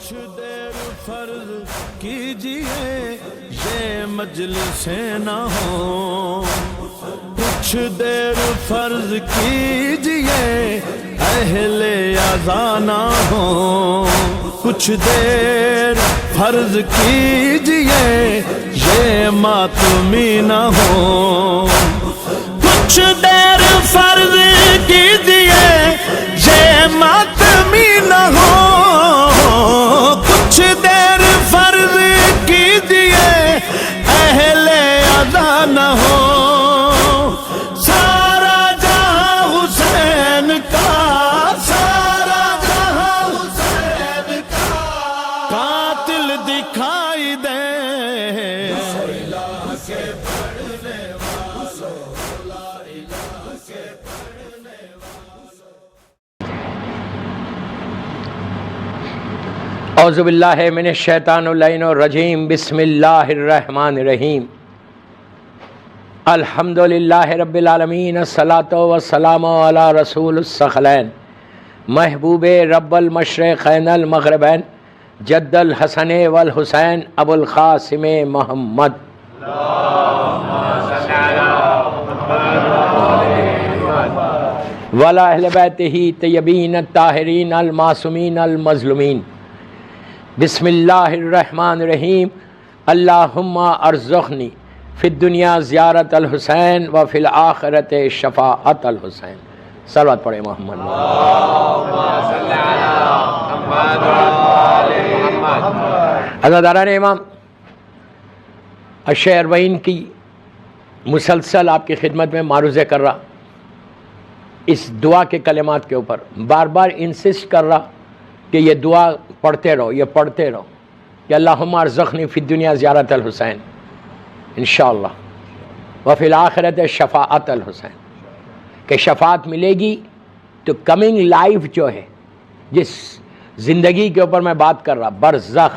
کچھ دیر فرض کیجئے یہ مجلسیں نہ ہوں، کچھ دیر فرض کیجئے اہل اذان نہ ہوں، کچھ دیر فرض کیجئے یہ ماتمی نہ ہوں، کچھ دیر فرض کیجئے یہ ماتمی نہ ہو، کچھ دیر فرض کیجئے اہل اذان نہ ہو، سارا جہاں حسین کا، سارا جہاں حسین کا قاتل دکھائی دے، اعوذ باللہ من الشیطان اللعین الرجیم، بسم اللہ الرحمن الرحیم، الحمدللہ رب العالمین، الصلاۃ والسلام علی رسول الثقلین، محبوب رب المشرقین المغربین، جد الحسن والحسین ابو القاسم محمد، وعلی اہل بیتہ طیبین الطاہرین المعصومین المظلومین، بسم اللہ الرحمن الرحیم، اللہم ارزقنی فی الدنیا زیارت الحسین وفی الآخرت شفاعت الحسین۔ صلوات پڑھیں محمد۔ عزاداران امام، اشیاء اربعین کی مسلسل آپ کی خدمت میں معروضے کر رہا، اس دعا کے کلمات کے اوپر بار بار انسسٹ کر رہا کہ یہ دعا پڑھتے رہو، یہ پڑھتے رہو کہ اللہم ارزقنی فی الدنیا زیارت الحسین انشاءاللہ وفی الآخرت شفاعت الحسین، کہ شفاعت ملے گی تو کمنگ لائف جو ہے، جس زندگی کے اوپر میں بات کر رہا، برزخ،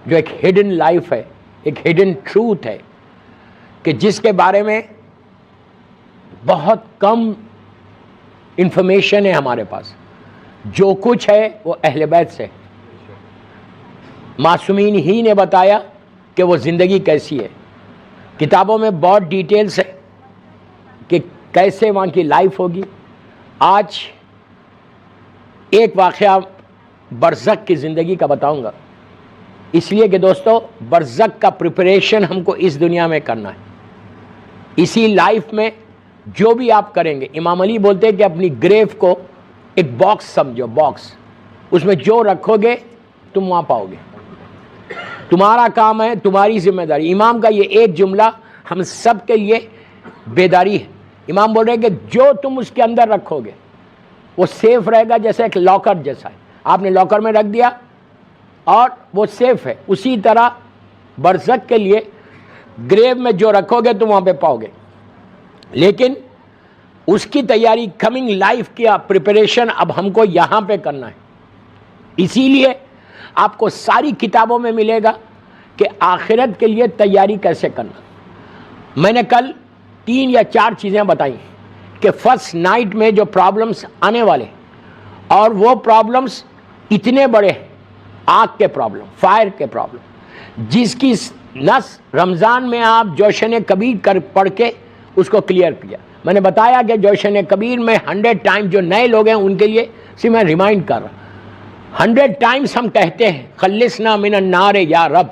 جو ایک ہڈن لائف ہے، ایک ہڈن ٹروتھ ہے، کہ جس کے بارے میں بہت کم انفارمیشن ہے ہمارے پاس، جو کچھ ہے وہ اہل بیت سے، معصومین ہی نے بتایا کہ وہ زندگی کیسی ہے، کتابوں میں بہت ڈیٹیلز ہے کہ کیسے وہاں کی لائف ہوگی۔ آج ایک واقعہ برزخ کی زندگی کا بتاؤں گا، اس لیے کہ دوستو برزخ کا پریپریشن ہم کو اس دنیا میں کرنا ہے، اسی لائف میں جو بھی آپ کریں گے، امام علی بولتے ہیں کہ اپنی گریو کو ایک باکس سمجھو، باکس، اس میں جو رکھو گے تم وہاں پاؤ گے، تمہارا کام ہے، تمہاری ذمہ داری۔ امام کا یہ ایک جملہ ہم سب کے لیے بیداری ہے، امام بول رہے ہیں کہ جو تم اس کے اندر رکھو گے وہ سیف رہے گا، جیسے ایک لاکر جیسا ہے، آپ نے لاکر میں رکھ دیا اور وہ سیف ہے، اسی طرح برزخ کے لیے گریو میں جو رکھو گے تم وہاں پہ پاؤ گے، لیکن اس کی تیاری، کمنگ لائف کی پریپریشن اب ہم کو یہاں پہ کرنا ہے۔ اسی لیے آپ کو ساری کتابوں میں ملے گا کہ آخرت کے لیے تیاری کیسے کرنا۔ میں نے کل 3 یا 4 چیزیں بتائیں کہ فرسٹ نائٹ میں جو پرابلمس آنے والے، اور وہ پرابلمس اتنے بڑے ہیں، آگ کے پرابلم، فائر کے پرابلم، جس کی نس رمضان میں آپ جوشن کبیر پڑھ کے اس کو کلیئر کیا۔ میں نے بتایا کہ جوشن کبیر میں 100 ٹائم، جو نئے لوگ ہیں ان کے لیے صرف میں ریمائنڈ کر رہا، 100 ٹائمز ہم کہتے ہیں خلصنا من النار یا رب،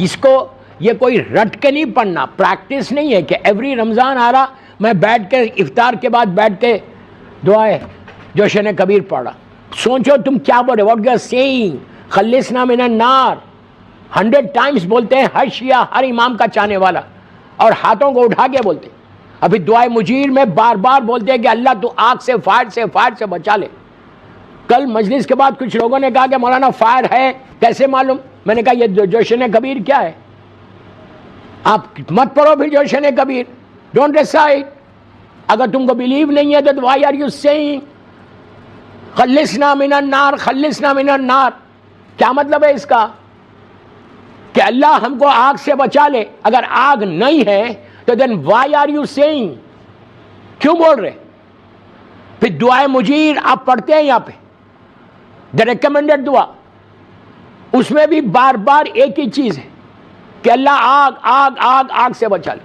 اس کو یہ کوئی رٹ کے نہیں پڑھنا، پریکٹس نہیں ہے کہ ایوری رمضان آ رہا میں بیٹھ کے افطار کے بعد بیٹھ کے دعائیں جوشن کبیر پڑھ رہا۔ سوچو تم کیا بول رہے، واٹ یو آر سیئنگ، خلصنا من النار 100 ٹائمز بولتے ہیں ہر شیعہ، ہر امام کا چاہنے والا، اور ہاتھوں کو اٹھا کے بولتے ہیں۔ ابھی دعائے مجیر میں بار بار بولتے ہیں کہ اللہ تو آگ سے، فائر سے بچا لے۔ کل مجلس کے بعد کچھ لوگوں نے کہا کہ مولانا فائر ہے کیسے معلوم؟ میں نے کہا یہ جوشن کبیر کیا ہے، آپ مت پڑھو پھر جوشن کبیر، ڈونٹ ڈیسائڈ۔ اگر تم کو بلیو نہیں ہے تو وائی آر یو سیئنگ خلصنا من النار، خلصنا من النار، کیا مطلب ہے اس کا؟ کہ اللہ ہم کو آگ سے بچا لے۔ اگر آگ نہیں ہے تو دین وائی آر یو سیئنگ، کیوں بول رہے؟ پھر دعائے مجیر آپ پڑھتے ہیں یہاں پہ، دا ریکمینڈڈ دعا، اس میں بھی بار بار ایک ہی چیز ہے کہ اللہ آگ آگ آگ آگ سے بچا لے.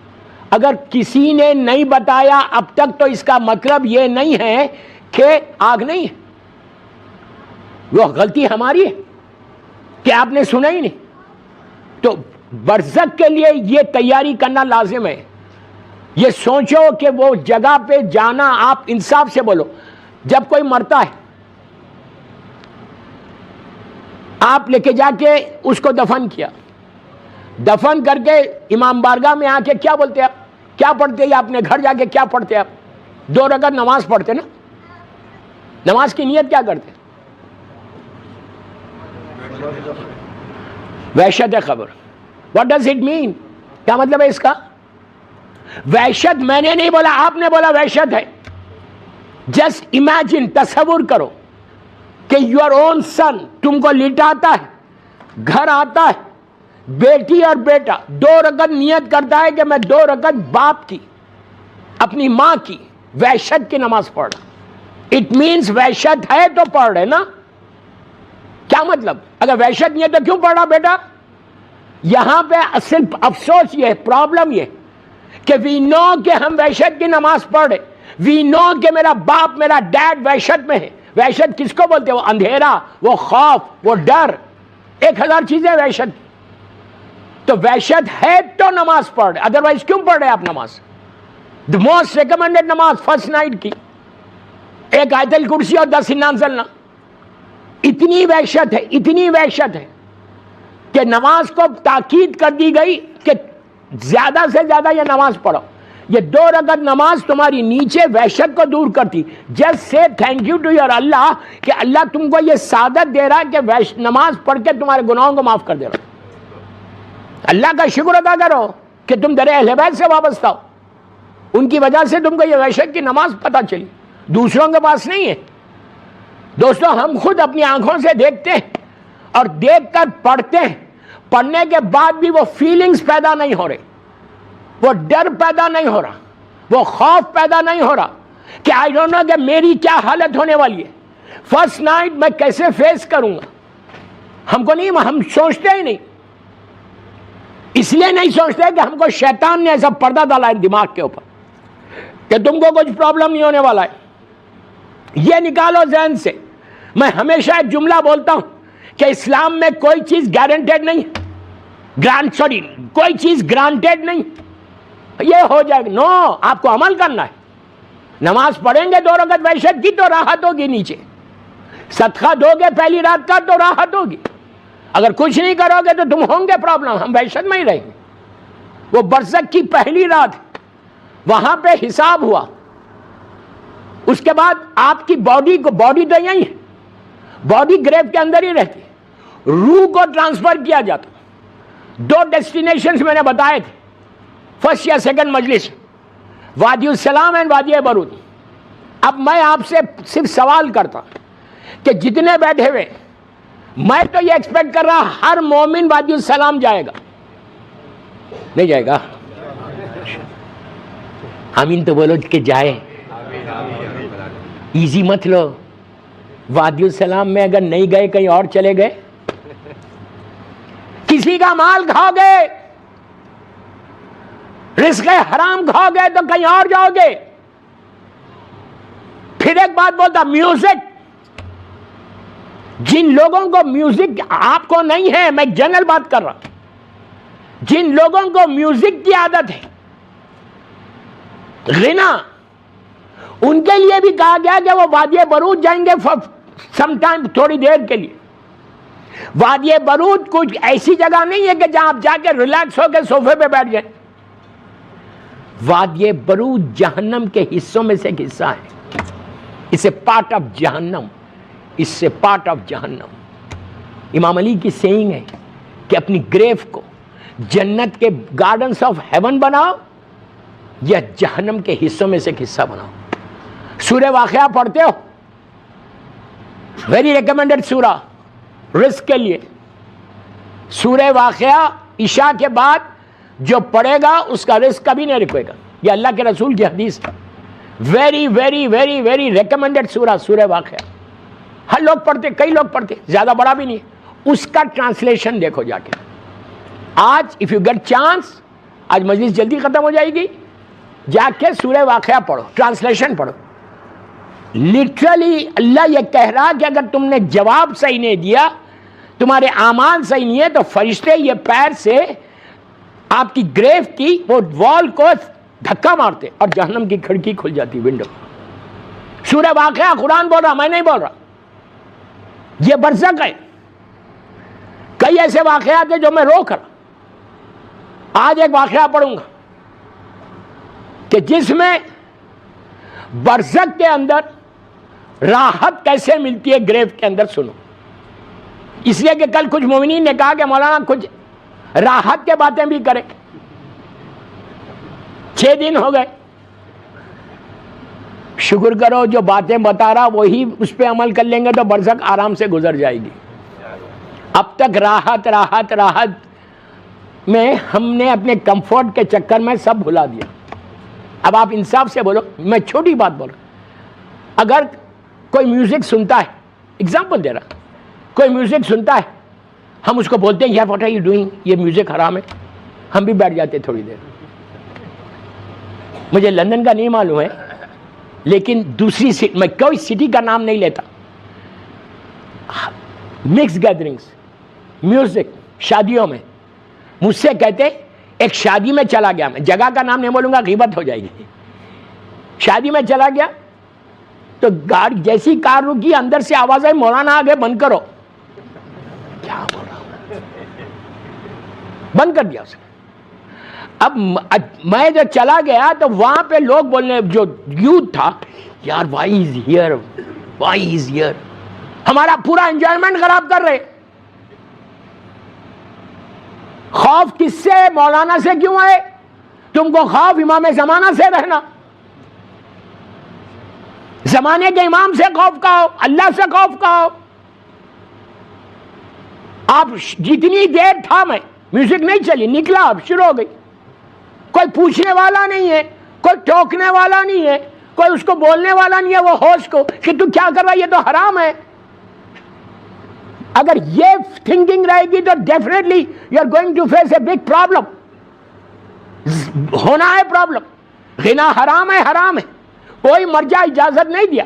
اگر کسی نے نہیں بتایا اب تک تو اس کا مطلب یہ نہیں ہے کہ آگ نہیں ہے. وہ غلطی ہماری ہے کہ آپ نے سنا ہی نہیں. تو برزخ کے لیے یہ تیاری کرنا لازم ہے. یہ سوچو کہ وہ جگہ پہ جانا, آپ انصاف سے بولو, جب کوئی مرتا ہے آپ لے کے جا کے اس کو دفن کیا, دفن کر کے امام بارگاہ میں آ کے کیا بولتے آپ, کیا پڑھتے ہیں اپنے گھر جا کے, کیا پڑھتے آپ؟ 2 رکعت نماز پڑھتے نا. نماز کی نیت کیا کرتے؟ وحشت ہے خبر. What does it mean? کیا مطلب ہے اس کا؟ وحشت میں نے نہیں بولا, آپ نے بولا وحشت ہے. جسٹ امیجن, تصور کرو کہ یور اون سن تم کو لٹاتا ہے, گھر آتا ہے, بیٹی اور بیٹا 2 رکعت نیت کرتا ہے کہ میں 2 رکعت باپ کی, اپنی ماں کی وحشت کی نماز پڑھ رہا. اٹ مینس وحشت ہے تو پڑھ رہے نا. کیا مطلب؟ اگر وحشت نہیں ہے تو کیوں پڑھ رہا بیٹا؟ یہاں پہ اصل افسوس یہ ہے, پرابلم یہ کہ وی نو کہ ہم وحشت کی نماز پڑھ رہے, وی نو کہ میرا باپ میرا ڈیڈ وحشت میں ہے. وحشت کس کو بولتے ہیں؟ وہ اندھیرا, وہ خوف, وہ ڈر, 1000 چیزیں وحشت. تو وحشت ہے تو نماز پڑھ رہے, ادروائز کیوں پڑھ رہے آپ نماز؟ دی موسٹ ریکمینڈڈ نماز فرسٹ نائٹ کی, 1 آیت الکرسی اور 10 انا انزلنا. اتنی وحشت ہے, اتنی وحشت ہے کہ نماز کو تاکید کر دی گئی کہ زیادہ سے زیادہ یہ نماز پڑھو. یہ 2 رکعت نماز تمہاری نیچے وحشت کو دور کرتی. جسٹ سے تھینک یو ٹو یور اللہ کہ اللہ تم کو یہ سعادت دے رہا ہے کہ نماز پڑھ کے تمہارے گناہوں کو معاف کر دے رہا. اللہ کا شکر ادا کرو کہ تم در اہل بیت سے وابستہ ہو, ان کی وجہ سے تم کو یہ وحشت کی نماز پتہ چلی, دوسروں کے پاس نہیں ہے. دوستو ہم خود اپنی آنکھوں سے دیکھتے ہیں اور دیکھ کر پڑھتے ہیں, پڑھنے کے بعد بھی وہ فیلنگز پیدا نہیں ہو رہے, وہ ڈر پیدا نہیں ہو رہا, وہ خوف پیدا نہیں ہو رہا کہ آئی ڈونٹ نو کہ میری کیا حالت ہونے والی ہے, فرسٹ نائٹ میں کیسے فیس کروں گا. ہم کو نہیں, ہم سوچتے ہی نہیں. اس لیے نہیں سوچتے کہ ہم کو شیطان نے ایسا پردہ ڈالا ہے دماغ کے اوپر کہ تم کو کچھ پرابلم نہیں ہونے والا ہے. یہ نکالو ذہن سے. میں ہمیشہ ایک جملہ بولتا ہوں کہ اسلام میں کوئی چیز گارنٹیڈ نہیں, کوئی چیز گرانٹیڈ نہیں, یہ ہو جائے گا. نو, آپ کو عمل کرنا ہے. نماز پڑھیں گے 2 رکعت وحشت کی تو راحت ہوگی نیچے, صدقہ دو گے پہلی رات کا تو راحت ہوگی. اگر کچھ نہیں کرو گے تو تم ہوں گے پرابلم, ہم وحشت میں ہی رہیں گے. وہ برزخ کی پہلی رات, وہاں پہ حساب ہوا. اس کے بعد آپ کی باڈی تو یہی ہے, باڈی گریو کے اندر ہی رہتی, روح کو ٹرانسفر کیا جاتا. 2 ڈیسٹینیشنز میں نے بتائے تھے فرسٹ یا سیکنڈ مجلس, وادی السلام اینڈ وادی برود. اب میں آپ سے صرف سوال کرتا کہ جتنے بیٹھے ہوئے, میں تو یہ ایکسپیکٹ کر رہا ہر مومن وادی السلام جائے گا, نہیں جائے گا؟ آمین تو بولو کہ جائے. ایزی مت لو. وادی السلام میں اگر نہیں گئے کہیں اور چلے گئے, کسی کا مال کھاؤ گے, رزق حرام کھاؤ گے تو کہیں اور جاؤ گے. پھر ایک بات بولتا, میوزک, جن لوگوں کو میوزک, آپ کو نہیں ہے, میں جنرل بات کر رہا ہوں, جن لوگوں کو میوزک کی عادت ہے, غنا, ان کے لیے بھی کہا گیا کہ وہ وادی برود جائیں گے سم ٹائم, تھوڑی دیر کے لیے. وادی برود کچھ ایسی جگہ نہیں ہے کہ جہاں آپ جا کے ریلیکس ہو کے صوفے پہ بیٹھ جائیں. وادی برود جہنم کے حصوں میں سے ایک حصہ ہے. اسے پارٹ آف جہنم, اس سے پارٹ آف جہنم. امام علی کی سینگ ہے کہ اپنی گریف کو جنت کے گارڈنز آف ہیون بناؤ یا جہنم کے حصوں میں سے ایک حصہ بناؤ. سورہ واقعہ پڑھتے ہو, ویری ریکمینڈڈ سورہ رزق کے لیے. سورہ واقعہ عشاء کے بعد جو پڑھے گا اس کا رزق کبھی نہیں رکے گا. یہ اللہ کے رسول کی حدیث ہے. Very very very very recommended سورہ, سورہ واقعہ. ہر لوگ پڑھتے, کئی لوگ پڑھتے, زیادہ بڑا بھی نہیں. اس کا ٹرانسلیشن دیکھو جا کے. آج اف یو گیٹ چانس, آج مجلس جلدی ختم ہو جائے گی, جا کے سورہ واقعہ پڑھو, ٹرانسلیشن پڑھو. لٹرلی اللہ یہ کہہ رہا کہ اگر تم نے جواب صحیح نہیں دیا, تمہارے اعمال صحیح نہیں ہے, تو فرشتے یہ پیر سے آپ کی گریو کی وہ وال کو دھکا مارتے اور جہنم کی کھڑکی کھل جاتی, ونڈو. سورہ واقعہ قرآن بول رہا, میں نہیں بول رہا, یہ برزخ ہے. کئی ایسے واقعات ہیں جو میں روک رہا. آج ایک واقعہ پڑھوں گا کہ جس میں برزخ کے اندر راحت کیسے ملتی ہے گریو کے اندر. سنو, اس لیے کہ کل کچھ مومنین نے کہا کہ مولانا کچھ راحت کے باتیں بھی کریں. 6 دن ہو گئے, شکر کرو جو باتیں بتا رہا وہی اس پہ عمل کر لیں گے تو برزخ آرام سے گزر جائے گی. اب تک راحت راحت راحت میں ہم نے اپنے کمفورٹ کے چکر میں سب بھلا دیا. اب آپ انصاف سے بولو, میں چھوٹی بات بول رہا ہوں, اگر کوئی میوزک سنتا ہے, اگزامپل دے رہا, کوئی میوزک سنتا ہے, ہم اس کو بولتے ہیں یار واٹ آر یو ڈوئنگ, یہ میوزک حرام ہے, ہم بھی بیٹھ جاتے تھوڑی دیر. مجھے لندن کا نہیں معلوم ہے, لیکن دوسری سٹی, میں کوئی سٹی کا نام نہیں لیتا, مکس گیدرنگس میوزک شادیوں میں مجھ سے کہتے, ایک شادی میں چلا گیا, میں جگہ کا نام نہیں بولوں گا غیبت ہو جائے گی. شادی میں چلا گیا تو گاڑی جیسی کار رکی, اندر سے آواز آئی مولانا آگے بند کرو. کیا بول رہا ہوں, بند کر دیا اسے. اب میں جو چلا گیا تو وہاں پہ لوگ بولنے, جو یوتھ تھا, یار why is here, why is here, ہمارا پورا انجوائمنٹ خراب کر رہے. خوف کس سے, مولانا سے کیوں ہے؟ تم کو خوف امام زمانہ سے رہنا, زمانے کے امام سے خوف کا ہو, اللہ سے خوف کا ہو. آپ جتنی دیر تھا میں, میوزک نہیں چلی, نکلا, اب شروع ہو گئی. کوئی پوچھنے والا نہیں ہے, کوئی ٹوکنے والا نہیں ہے, کوئی اس کو بولنے والا نہیں ہے وہ ہوش کو کہ تو کیا کر رہا ہے, یہ تو حرام ہے. اگر یہ تھنکنگ رہے گی تو definitely you are going to face a big problem. ہونا ہے پرابلم. غنا حرام ہے, حرام ہے, کوئی مرجع اجازت نہیں دیا.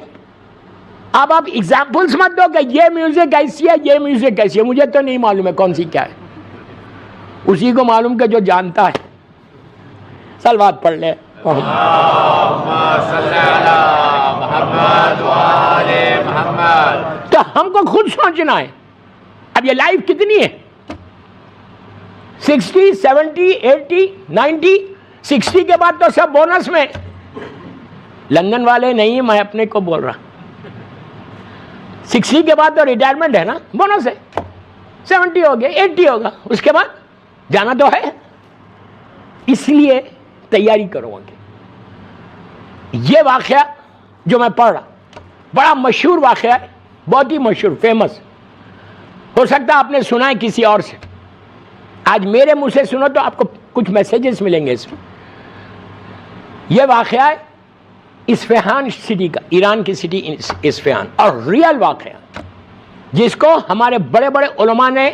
اب آپ ایگزامپلس مت دو کہ یہ میوزک ایسی ہے, یہ میوزک ایسی ہے, مجھے تو نہیں معلوم ہے کون سی کیا ہے, اسی کو معلوم کہ جو جانتا ہے. صلوات پڑھ لے. تو ہم کو خود سوچنا ہے, اب یہ لائف کتنی ہے, 60, 70, 80, 90, 60 کے بعد تو سب بونس میں. لندن والے نہیں, میں اپنے کو بول رہا, 60 کے بعد تو ریٹائرمنٹ ہے نا, بونس ہے. 70 ہو گیا, 80 ہوگا, اس کے بعد جانا تو ہے. اس لیے تیاری کرو آگے. یہ واقعہ جو میں پڑھ رہا, بڑا مشہور واقعہ ہے, بہت ہی مشہور, فیمس. ہو سکتا ہے آپ نے سنا ہے کسی اور سے, آج میرے منہ سے سنو تو آپ کو کچھ میسیجز ملیں گے اس میں. یہ واقعہ ہے اصفہان سٹی کا, ایران کی سٹی اصفہان, اور ریئل واقعہ جس کو ہمارے بڑے بڑے علماء نے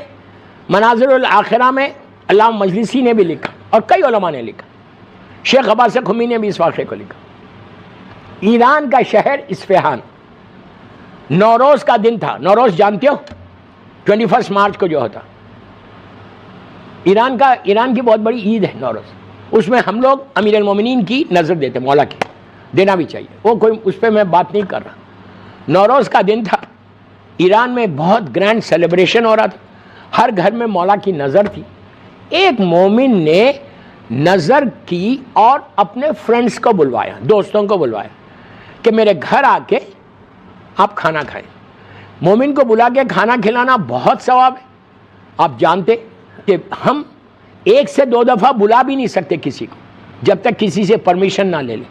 مناظر الآخرہ میں, علامہ مجلسی نے بھی لکھا اور کئی علماء نے لکھا, شیخ عباس خمی نے بھی اس واقعے کو لکھا. ایران کا شہر اصفہان, نوروز کا دن تھا. نوروز جانتے ہو, 21 مارچ کو جو ہوتا, ایران کی بہت بڑی عید ہے نوروز. اس میں ہم لوگ امیر المومنین کی نظر دیتے, مولا کی دینا بھی چاہیے, وہ کوئی اس پہ میں بات نہیں کر رہا. نوروز کا دن تھا, ایران میں بہت گرینڈ سیلیبریشن ہو رہا تھا, ہر گھر میں مولا کی نظر تھی. ایک مومن نے نظر کی اور اپنے فرینڈس کو بلوایا, دوستوں کو بلوایا کہ میرے گھر آ کے آپ کھانا کھائیں. مومن کو بلا کے کھانا کھلانا بہت ثواب ہے. آپ جانتے کہ ہم 1 سے 2 دفعہ بلا بھی نہیں سکتے کسی کو جب تک کسی سے پرمیشن نہ لے لیں.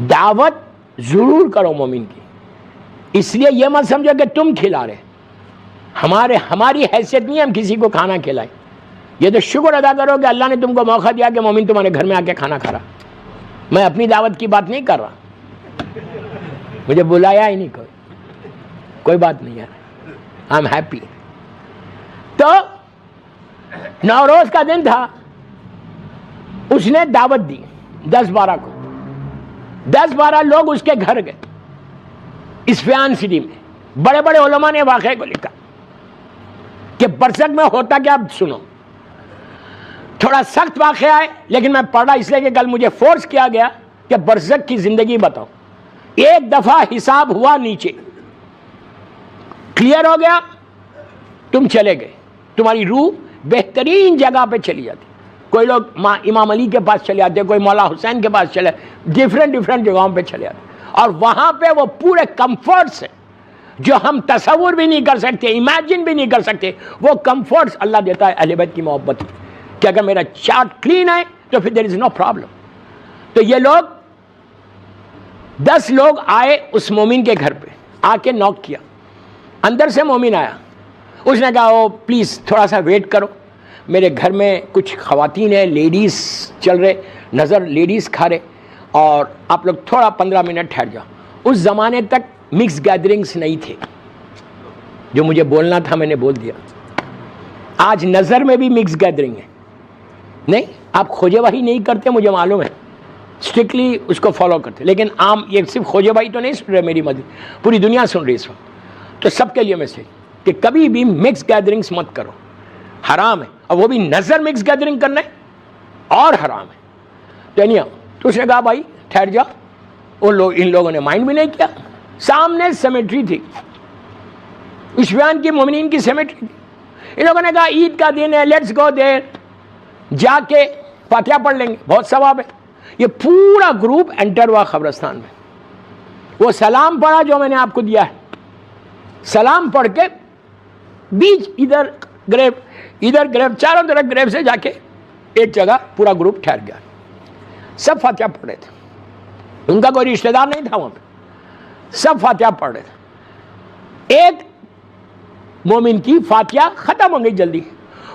دعوت ضرور کرو مومن کی. اس لیے یہ مت سمجھو کہ تم کھلا رہے, ہماری حیثیت نہیں ہے ہم کسی کو کھانا کھلائیں. یہ تو شکر ادا کرو کہ اللہ نے تم کو موقع دیا کہ مومن تمہارے گھر میں آ کے کھانا کھا رہا. میں اپنی دعوت کی بات نہیں کر رہا, مجھے بلایا ہی نہیں کوئی بات نہیں ہے, آئی ایم ہیپی. تو نوروز کا دن تھا, اس نے دعوت دی 10-12 کو, 10-12 لوگ اس کے گھر گئے اصفہان سٹی میں. بڑے بڑے علماء نے واقعے کو لکھا کہ برزخ میں ہوتا کیا. اب سنو, تھوڑا سخت واقعہ ہے لیکن میں پڑھ رہا اس لیے کہ کل مجھے فورس کیا گیا کہ برزخ کی زندگی بتاؤ. ایک دفعہ حساب ہوا نیچے, کلیئر ہو گیا, تم چلے گئے, تمہاری روح بہترین جگہ پہ چلی جاتی. کوئی لوگ امام علی کے پاس چلے جاتے, کوئی مولا حسین کے پاس چلے, ڈفرینٹ جگہوں پہ چلے جاتے, اور وہاں پہ وہ پورے کمفرٹس ہیں جو ہم تصور بھی نہیں کر سکتے, امیجن بھی نہیں کر سکتے. وہ کمفرٹس اللہ دیتا ہے اہل بیت کی محبت کہ اگر میرا چارٹ کلین ہے تو پھر دیر از نو پرابلم. تو یہ لوگ 10 لوگ آئے اس مومن کے گھر پہ, آ کے نوک کیا. اندر سے مومن آیا, اس نے کہا او پلیز تھوڑا سا ویٹ کرو, میرے گھر میں کچھ خواتین ہیں, لیڈیز چل رہے, نظر لیڈیز کھا رہے, اور آپ لوگ تھوڑا 15 منٹ ٹھہر جاؤ. اس زمانے تک مکس گیدرنگز نہیں تھے, جو مجھے بولنا تھا میں نے بول دیا. آج نظر میں بھی مکس گیدرنگ ہے. نہیں, آپ کھوجے بھائی نہیں کرتے مجھے معلوم ہے, اسٹرکٹلی اس کو فالو کرتے, لیکن عام یہ صرف کھوجے بھائی تو نہیں سن رہے, میری مدد پوری دنیا سن رہی اس وقت. تو سب کے لیے میسیج کہ کبھی بھی مکس گیدرنگز مت کرو, حرام ہے, اور وہ بھی نظر مکس گیدرنگ کرنا ہے اور حرام ہے. تو اس نے کہا بھائی ٹھہر جا. ان لوگوں نے مائنڈ بھی نہیں کیا. سامنے سیمیٹری تھی, اصفہان کی مومنین کی سیمیٹری تھی. ان لوگوں نے کہا عید کا دن ہے, لیٹس گو دیر, جا کے فاتحہ پڑھ لیں گے, بہت ثواب ہے. یہ پورا گروپ انٹر ہوا قبرستان میں. وہ سلام پڑھا جو میں نے آپ کو دیا ہے, سلام پڑھ کے بیچ ادھر گریو, چاروں طرف گریو سے جا کے ایک جگہ پورا گروپ ٹھہر گیا. سب فاتحہ پڑھ رہے تھے, ان کا کوئی رشتہ دار نہیں تھا وہاں پہ, سب فاتحہ پڑھ رہے تھے. ایک مومن کی فاتحہ ختم ہو گئی جلدی,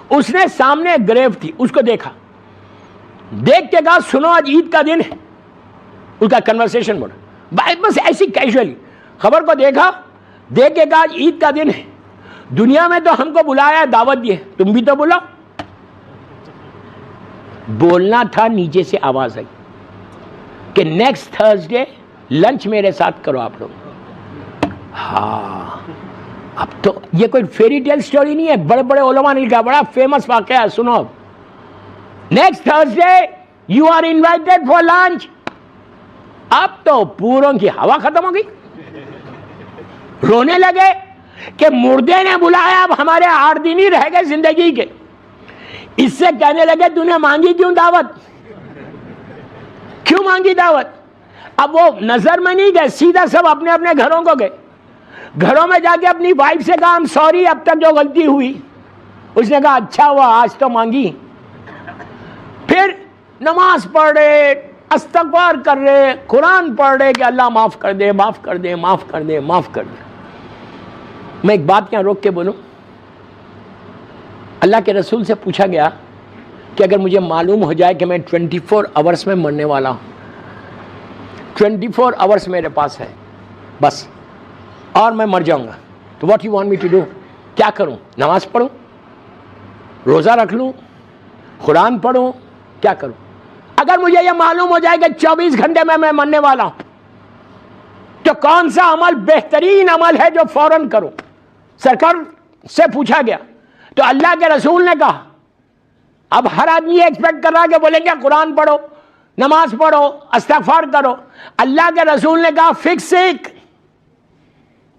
اس نے سامنے ایک گریو تھی, اس کو دیکھا, دیکھ کے کہا سنو آج عید کا دن ہے. اس کا کنورسیشن بولا, بس ایسی کیجولی خبر کو دیکھا, دیکھ کے کہا آج عید کا دن ہے, دنیا میں تو ہم کو بلایا, دعوت دی ہے, تم بھی تو بلاؤ. بولنا تھا, نیچے سے آواز آئی کہ نیکسٹ تھرسڈے لنچ میرے ساتھ کرو آپ لوگ. ہاں, اب تو یہ کوئی فیری ٹیل سٹوری نہیں ہے, بڑے بڑے علماء نے کہا, بڑا فیمس واقعہ ہے, سنو. Next Thursday you are invited for lunch. اب تو پوروں کی ہوا ختم ہو گئی, رونے لگے کہ مردے نے بلایا, اب ہمارے 8 دن ہی رہ گئے زندگی کے. اس سے کہنے لگے تو نے مانگی کیوں دعوت, کیوں مانگی دعوت. اب وہ نظر میں نہیں گئے, سیدھا سب اپنے اپنے گھروں کو گئے. گھروں میں جا کے اپنی وائف سے کہا ہم سوری اب تک جو غلطی ہوئی. اس نے کہا اچھا ہوا آج تو مانگی. پھر نماز پڑھ رہے, استغفار کر رہے, قرآن پڑھ رہے کہ اللہ معاف کر دے, معاف کر دے, معاف کر دے, معاف کر دے. میں ایک بات یہاں روک کے بولوں, اللہ کے رسول سے پوچھا گیا کہ اگر مجھے معلوم ہو جائے کہ میں 24 آورس میں مرنے والا ہوں, 24 آورس میرے پاس ہے بس, اور میں مر جاؤں گا, تو what you want me to do, کیا کروں؟ نماز پڑھوں, روزہ رکھ لوں, قرآن پڑھوں, کیا کروں؟ اگر مجھے یہ معلوم ہو جائے کہ 24 گھنٹے میں مرنے والا ہوں, تو کون سا عمل بہترین عمل ہے جو فوراً کروں؟ سرکار سے پوچھا گیا تو اللہ کے رسول نے کہا, اب ہر آدمی یہ ایکسپیکٹ کر رہا کہ بولیں گے قرآن پڑھو, نماز پڑھو, استغفار کرو. اللہ کے رسول نے کہا فکس سیکھ.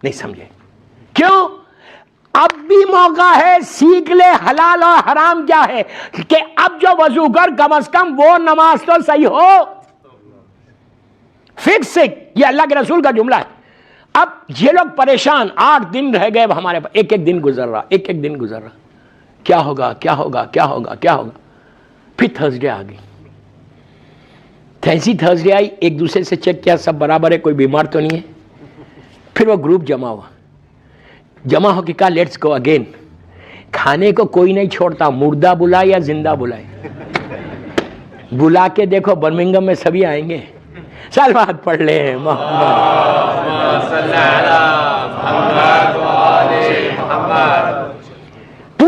نہیں سمجھے کیوں؟ اب بھی موقع ہے, سیکھ لے حلال اور حرام کیا ہے, کہ اب جو وضو کر کم از کم وہ نماز تو صحیح ہو. فکس سیکھ, یہ اللہ کے رسول کا جملہ ہے. اب یہ لوگ پریشان, 8 دن رہ گئے ہمارے پاس, ایک دن گزر رہا, ایک دن گزر رہا, کیا ہوگا کیا ہوگا کیا ہوگا کیا ہوگا. پھر تھرسڈے آ گئی. ایسی تھرسڈے آئی, ایک دوسرے سے چیک کیا سب برابر ہے, کوئی بیمار تو نہیں ہے. پھر وہ گروپ جمع ہوا, جمع ہو کے کہا لیٹس گو اگین. کھانے کو کوئی نہیں چھوڑتا, مردہ بلائے یا زندہ بلائے, بلا کے دیکھو برمنگم میں سبھی آئیں گے. سلوات پڑھ لیں محمد.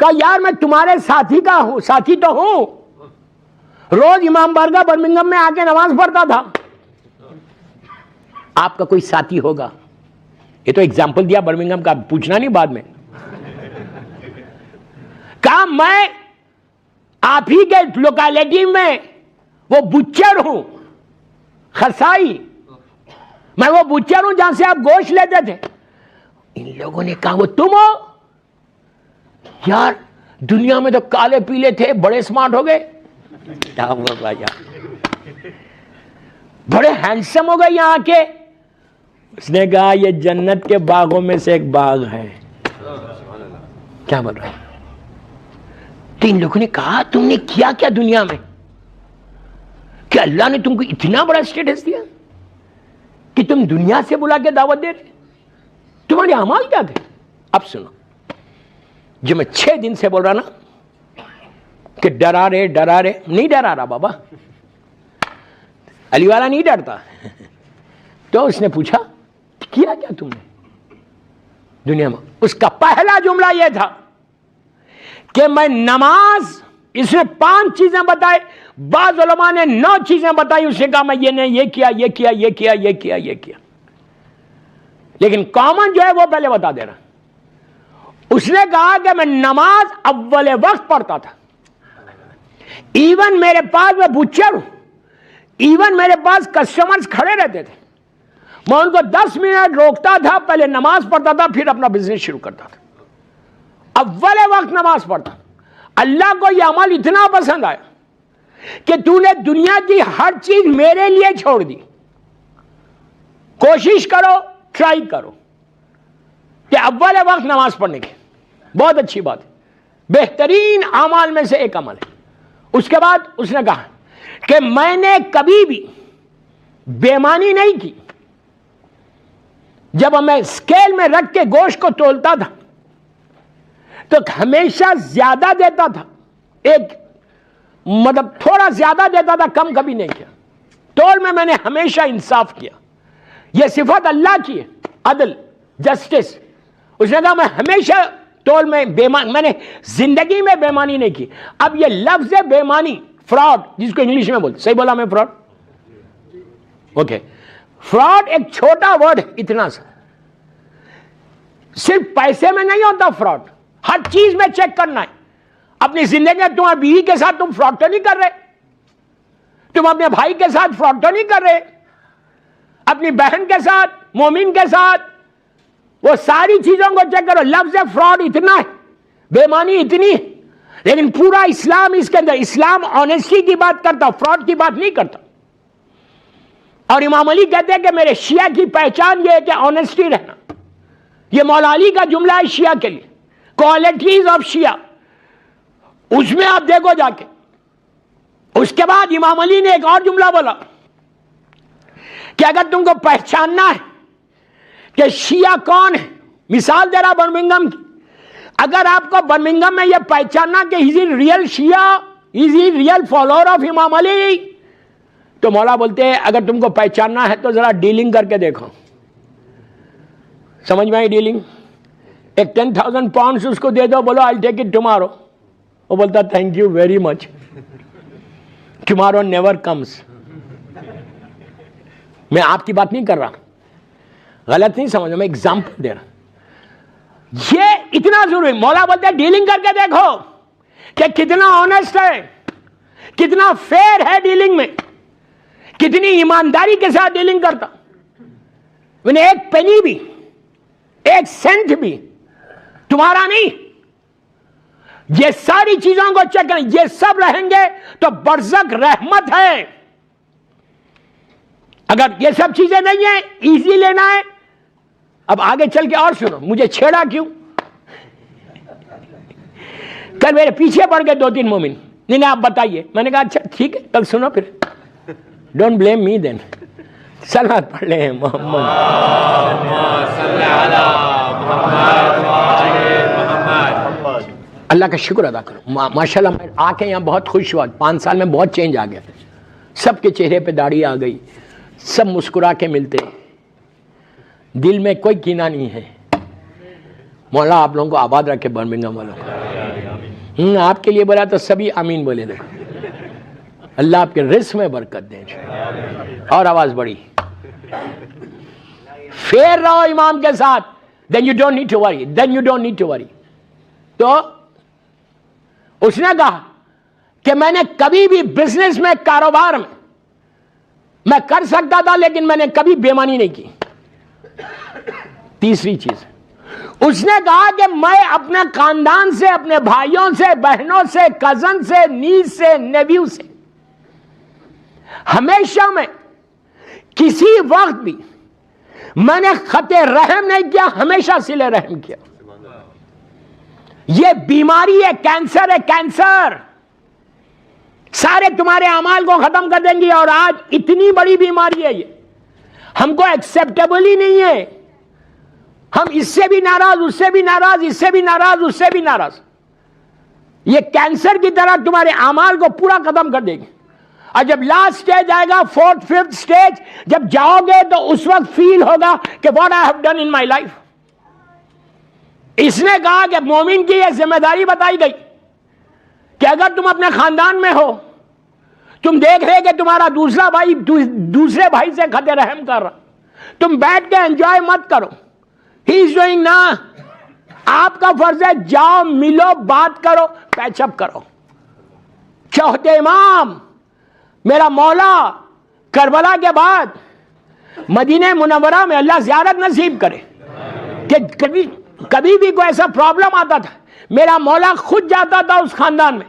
کہا یار میں تمہارے ساتھی کا ہوں، ساتھی تو ہوں، روز امام بارگاہ برمنگھم میں آ کے نماز پڑھتا تھا، آپ کا کوئی ساتھی ہوگا؟ یہ تو ایگزامپل دیا برمنگھم کا، پوچھنا نہیں بعد میں. کہا میں آپ ہی کے لوکیلٹی میں وہ بچر ہوں، خسائی، میں وہ بچر ہوں جہاں سے آپ گوشت لیتے تھے. ان لوگوں نے کہا وہ تم ہو؟ یار دنیا میں تو کالے پیلے تھے، بڑے سمارٹ ہو گئے، بڑے ہینڈسم ہو گئے یہاں کے. اس نے کہا یہ جنت کے باغوں میں سے ایک باغ ہے. کیا بول رہا ہے؟ تین لوگوں نے کہا تم نے کیا کیا دنیا میں کہ اللہ نے تم کو اتنا بڑا اسٹیٹس دیا کہ تم دنیا سے بلا کے دعوت دے رہے؟ تمہارے اعمال کیا تھے؟ اب سنو، جو میں 6 دن سے بول رہا نا کہ ڈرا رہے نہیں ڈرا رہا بابا، علی والا نہیں ڈرتا. تو اس نے پوچھا کیا کیا تم نے دنیا میں؟ اس کا پہلا جملہ یہ تھا کہ میں نماز، اس نے 5 چیزیں بتائے، بعض علماء نے 9 چیزیں بتائی. اس نے کہا میں یہ کیا، یہ کیا، لیکن کامن جو ہے وہ پہلے بتا دے رہا. اس نے کہا کہ میں نماز اول وقت پڑھتا تھا، ایون میرے پاس میں بچر ہوں، ایون میرے پاس کسٹمرز کھڑے رہتے تھے، میں ان کو 10 منٹ روکتا تھا، پہلے نماز پڑھتا تھا، پھر اپنا بزنس شروع کرتا تھا. اول وقت نماز پڑھتا. اللہ کو یہ عمل اتنا پسند آیا کہ تو نے دنیا کی ہر چیز میرے لیے چھوڑ دی. کوشش کرو، ٹرائی کرو کہ اول وقت نماز پڑھنے کی. بہت اچھی بات ہے، بہترین اعمال میں سے ایک عمل ہے. اس کے بعد اس نے کہا کہ میں نے کبھی بھی بےمانی نہیں کی. جب میں اسکیل میں رکھ کے گوشت کو تولتا تھا تو ہمیشہ زیادہ دیتا تھا، ایک مطلب تھوڑا زیادہ دیتا تھا، کم کبھی نہیں کیا. تول میں نے ہمیشہ انصاف کیا. یہ صفت اللہ کی ہے، عدل، جسٹس. اس نے کہا میں ہمیشہ تول میں میں نے زندگی میں بےمانی نہیں کی. اب یہ لفظ ہے بےمانی، فراڈ، جس کو انگلش میں بولتے، صحیح بولا میں فراڈ؟ اوکے، فراڈ ایک چھوٹا ورڈ ہے، اتنا سا. صرف پیسے میں نہیں ہوتا فراڈ، ہر چیز میں چیک کرنا ہے. اپنی زندگی میں تمہاری بیوی کے ساتھ تم فراڈ تو نہیں کر رہے، تم اپنے بھائی کے ساتھ فراڈ تو نہیں کر رہے، اپنی بہن کے ساتھ، مومن کے ساتھ، وہ ساری چیزوں کو چیک کرو. لفظ فراڈ اتنا ہے، بےمانی اتنی ہے، لیکن پورا اسلام اس کے اندر، اسلام آنےسٹی کی بات کرتا، فراڈ کی بات نہیں کرتا. اور امام علی کہتے ہیں کہ میرے شیعہ کی پہچان یہ ہے کہ آنےسٹی رہنا. یہ مولا علی کا جملہ ہے شیعہ کے لیے، کوالٹیز آف شیعہ. اس میں آپ دیکھو جا کے. اس کے بعد امام علی نے ایک اور جملہ بولا کہ اگر تم کو پہچاننا ہے کہ شیعہ کون ہے، مثال دے رہا برمنگھم کی، اگر آپ کو برمنگھم میں یہ پہچاننا کہ he is real Shia, he is real follower of امام علی، تو مولا بولتے ہیں اگر تم کو پہچاننا ہے تو ذرا ڈیلنگ کر کے دیکھو. سمجھ میں آئی ڈیلنگ؟ ایک 10,000 پاؤنڈز اس کو دے دو، بولو آئی ٹیک اٹ ٹمارو. وہ بولتا thank you very much, tomorrow never comes. میں آپ کی بات نہیں کر رہا، غلط نہیں سمجھو، میں ایگزامپل دے رہا. یہ اتنا ضروری. مولا بولتے ڈیلنگ کر کے دیکھو کہ کتنا آنےسٹ ہے، کتنا فیئر ہے ڈیلنگ میں، کتنی ایمانداری کے ساتھ ڈیلنگ کرتا. میں نے ایک پینی بھی، ایک سینٹ بھی تمہارا نہیں. یہ ساری چیزوں کو چیک کریں، یہ سب رہیں گے تو برزخ رحمت ہے. اگر یہ سب چیزیں نہیں ہیں، ایزی لینا ہے. اب آگے چل کے اور سنو، مجھے چھیڑا کیوں؟ کل میرے پیچھے پڑ گئے 2-3 مومن، نہیں آپ بتائیے. میں نے کہا اچھا ٹھیک ہے، کل سنو پھر، ڈونٹ بلیم می دین. صلوات پڑھ لیں محمد. اللہ کا شکر ادا کرو. ماشاءاللہ میں آ کے یہاں بہت خوش ہوا. 5 سال میں بہت چینج آ گیا. سب کے چہرے پہ داڑھی آ گئی، سب مسکرا کے ملتے، دل میں کوئی کینہ نہیں ہے. مولا آپ لوگوں کو آباد رکھے برمنگھم والوں کو. آپ کے لیے بولا تو سبھی آمین بولے دیں. اللہ آپ کے رزق میں برکت دیں. اور آواز بڑی. فیر رہو امام کے ساتھ. then you don't need to worry. then you don't need to worry. تو اس نے کہا کہ میں نے کبھی بھی بزنس میں، کاروبار میں کر سکتا تھا، لیکن میں نے کبھی بےمانی نہیں کی. تیسری چیز اس نے کہا کہ میں اپنے خاندان سے، اپنے بھائیوں سے، بہنوں سے، کزن سے، نیز سے، نیبیو سے ہمیشہ میں کسی وقت بھی میں نے خط رحم نہیں کیا، ہمیشہ صلہ رحم کیا. یہ بیماری ہے، کینسر ہے. کینسر سارے تمہارے اعمال کو ختم کر دیں گی. اور آج اتنی بڑی بیماری ہے، یہ ہم کو ایکسیپٹیبل ہی نہیں ہے. ہم اس سے بھی ناراض، اس سے بھی ناراض، اس سے بھی ناراض، اس سے بھی ناراض. یہ کینسر کی طرح تمہارے اعمال کو پورا ختم کر دے گی. اور جب لاسٹ اسٹیج آئے گا، 4th 5th اسٹیج جب جاؤ گے، تو اس وقت فیل ہوگا کہ what I have done in my life. اس نے کہا کہ مومن کی یہ ذمہ داری بتائی گئی کہ اگر تم اپنے خاندان میں ہو، تم دیکھ رہے کہ تمہارا دوسرا بھائی دوسرے بھائی سے خط رحم کر رہا، تم بیٹھ کے انجوائے مت کرو. ہی از ڈوئنگ نا. آپ کا فرض ہے جاؤ، ملو، بات کرو، پیچ اپ کرو. چوتھے امام میرا مولا کربلا کے بعد مدینہ منورہ میں اللہ زیارت نصیب کرے کہ کبھی بھی کوئی ایسا پرابلم آتا تھا، میرا مولا خود جاتا تھا اس خاندان میں،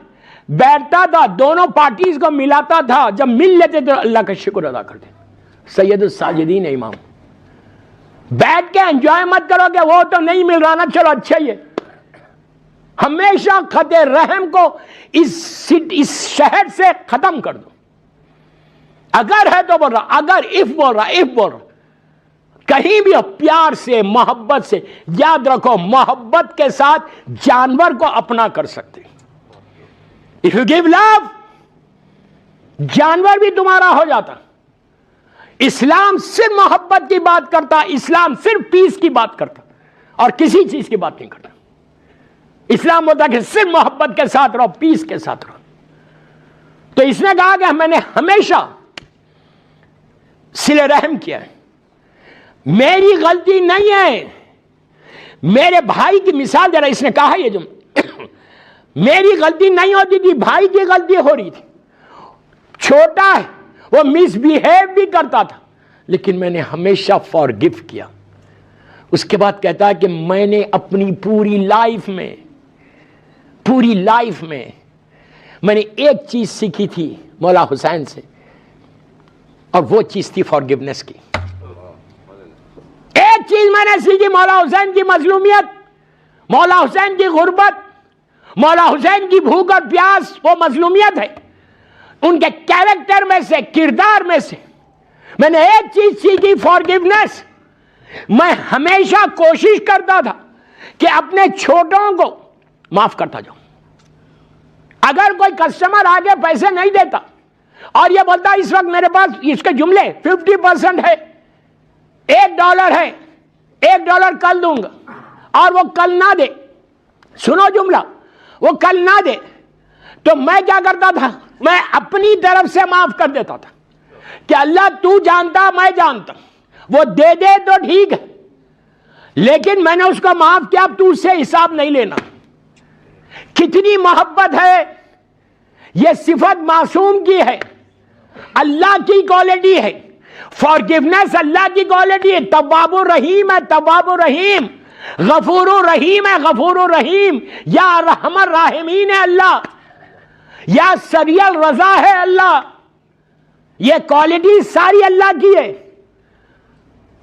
بیٹھتا تھا، دونوں پارٹیز کو ملاتا تھا. جب مل لیتے تو اللہ کا شکر ادا کرتے. سید الساجدین امام. بیٹھ کے انجوائے مت کرو کہ وہ تو نہیں مل رہا نا، چلو اچھا ہی ہے. ہمیشہ خط رحم کو اس شہر سے ختم کر دو. اگر ہے تو بول رہا، اگر اف بول رہا کہیں بھی پیار سے، محبت سے. یاد رکھو محبت کے ساتھ جانور کو اپنا کر سکتے. اف یو گیو لو، جانور بھی تمہارا ہو جاتا. اسلام صرف محبت کی بات کرتا، اسلام صرف پیس کی بات کرتا اور کسی چیز کی بات نہیں کرتا. اسلام ہوتا کہ صرف محبت کے ساتھ رہو، پیس کے ساتھ رہو. تو اس نے کہا کہ میں نے ہمیشہ صلہ رحم کیا ہے. میری غلطی نہیں ہے. میرے بھائی کی مثال دے رہا، اس نے کہا یہ جو میری غلطی نہیں ہوتی تھی، بھائی کی غلطی ہو رہی تھی. چھوٹا ہے، وہ مس بیہیو بھی کرتا تھا، لیکن میں نے ہمیشہ فارگیو کیا. اس کے بعد کہتا ہے کہ میں نے اپنی پوری لائف میں میں نے ایک چیز سیکھی تھی مولا حسین سے، اور وہ چیز تھی فارگیونیس کی. ایک چیز میں نے سیکھی، مولا حسین کی مظلومیت، مولا حسین کی غربت، مولا حسین کی بھوک اور پیاس وہ مظلومیت ہے. ان کے کیریکٹر میں سے، کردار میں سے میں نے ایک چیز سیکھی، فارگیونیس. میں ہمیشہ کوشش کرتا تھا کہ اپنے چھوٹوں کو معاف کرتا جاؤں. اگر کوئی کسٹمر آگے پیسے نہیں دیتا اور یہ بولتا اس وقت میرے پاس اس کے جملے 50% ہے، $1 ہے، $1 کل دوں گا، اور وہ کل نہ دے، سنو جملہ، وہ کل نہ دے، تو میں کیا کرتا تھا؟ میں اپنی طرف سے معاف کر دیتا تھا کہ اللہ تو جانتا، میں جانتا، وہ دے دے تو ٹھیک ہے، لیکن میں نے اس کو معاف کیا، اب تو اس سے حساب نہیں لینا. کتنی محبت ہے. یہ صفت معصوم کی ہے، اللہ کی کوالٹی ہے. فارگیونیس اللہ کی کوالٹی ہے. تواب الرحیم ہے، تواب الرحیم. غفور الرحیم ہے، غفور الرحیم. یا ارحم الراحمین ہے اللہ، یا سریع الرضا ہے اللہ. یہ کوالٹی ساری اللہ کی ہے.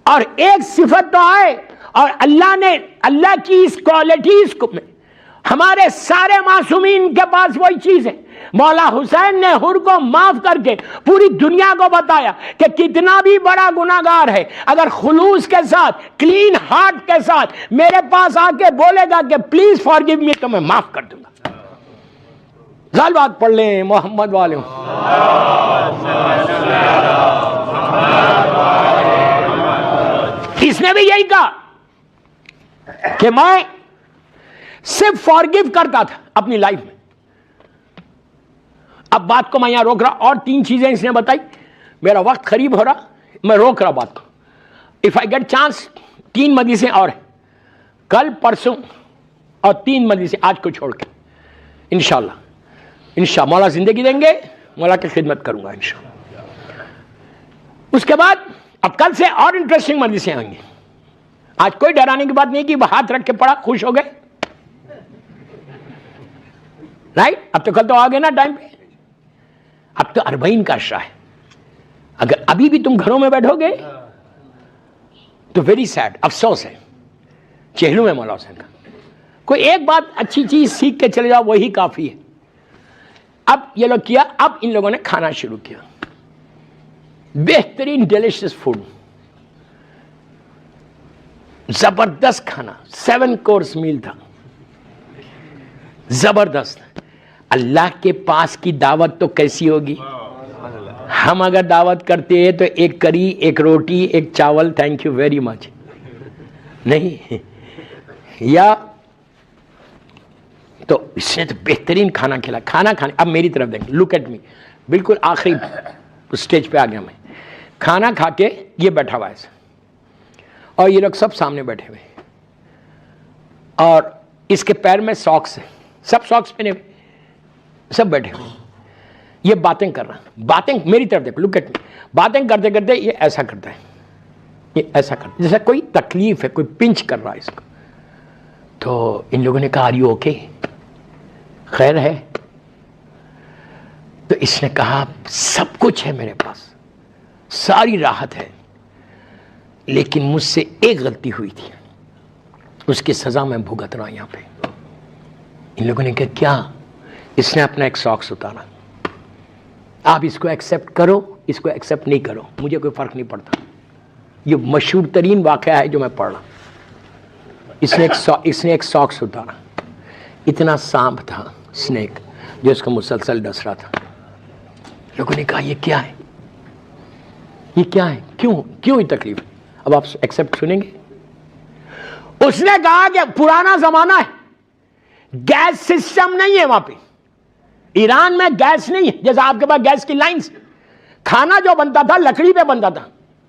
اور ایک صفت تو آئے، اور اللہ نے اللہ کی اس کوالٹیز کو میں ہمارے سارے معصومین کے پاس وہی چیز ہے. مولا حسین نے حر کو معاف کر کے پوری دنیا کو بتایا کہ کتنا بھی بڑا گناہگار ہے، اگر خلوص کے ساتھ، کلین ہارٹ کے ساتھ میرے پاس آ کے بولے گا کہ پلیز فارگیو می، تو میں معاف کر دوں گا. غلوات پڑھ لیں محمد والے. اس نے بھی یہی کہا کہ میں صرف فارگیو کرتا تھا اپنی لائف میں. اب بات کو میں یہاں روک رہا, اور 3 چیزیں اس نے بتائی, میرا وقت قریب ہو رہا, میں روک رہا بات کو. اف آئی گیٹ چانس 3 مجلسیں اور ہیں, کل پرسوں اور 3 مجلسیں آج کو چھوڑ کے, انشاءاللہ مولا زندگی دیں گے, مولا کی خدمت کروں گا انشاءاللہ. اس کے بعد اب کل سے اور انٹرسٹنگ مجلسیں آئیں گی. آج کوئی ڈرانے کی بات نہیں کہ ہاتھ رکھ کے پڑھا خوش ہو گئے, رائٹ. اب تو کل تو آ گئے نا ٹائم پہ. اب تو 40 کا عشرہ ہے. اگر ابھی بھی تم گھروں میں بیٹھو گے تو ویری سیڈ, افسوس ہے چہلوں میں مولا حسین کا. کوئی ایک بات اچھی چیز سیکھ کے چلے جاؤ, وہی کافی ہے. اب یہ لوگ کیا, اب ان لوگوں نے کھانا شروع کیا, بہترین ڈیلیشس فوڈ, زبردست کھانا, 7 کورس میل تھا, زبردست. اللہ کے پاس کی دعوت تو کیسی ہوگی. ہم اگر دعوت کرتے ہیں تو ایک کری, ایک روٹی, ایک چاول, تھینک یو ویری مچ, نہیں, یا تو اس نے تو بہترین کھانا کھلا. کھانا کھانے, اب میری طرف دیکھیں, لک ایٹ می, بالکل آخری اسٹیج پہ آ گیا میں. کھانا کھا کے یہ بیٹھا ہوا ہے اور یہ لوگ سب سامنے بیٹھے ہوئے, اور اس کے پیر میں ساکس ہیں, سب ساکس پہنے ہوئے, سب بیٹھے ہوئے. یہ باتیں کر رہا, باتیں میری طرف دیکھو, لک ایٹ می. باتیں کرتے کرتے یہ ایسا کرتا ہے, یہ ایسا کرتا ہے جیسا کوئی تکلیف ہے, کوئی پنچ کر رہا ہے اس کو. تو ان لوگوں نے کہا, آر یو اوکے, خیر ہے؟ تو اس نے کہا, سب کچھ ہے میرے پاس, ساری راحت ہے, لیکن مجھ سے ایک غلطی ہوئی تھی, اس کی سزا میں بھگت رہا ہوں یہاں پہ. ان لوگوں نے کہا, کیا؟ اس نے اپنا ایک ساکس اتارا. آپ اس کو ایکسیپٹ کرو, اس کو ایکسیپٹ نہیں کرو, مجھے کوئی فرق نہیں پڑتا. یہ مشہور ترین واقعہ ہے جو میں پڑھ رہا ہوں. اس نے ایک ساکس اتارا, اتنا سانپ تھا, سنیک, جو اس کو مسلسل ڈس رہا تھا. لوگوں نے کہا, یہ کیا ہے, یہ کیا ہے, کیوں یہ تکلیف ہے؟ اب آپ ایکسیپٹ سنیں گے. اس نے کہا کہ پرانا زمانہ ہے, گیس سسٹم نہیں ہے وہاں پہ, ایران میں گیس نہیں ہے جیسا آپ کے پاس گیس کی لائنز. کھانا جو بنتا تھا لکڑی پہ بنتا تھا,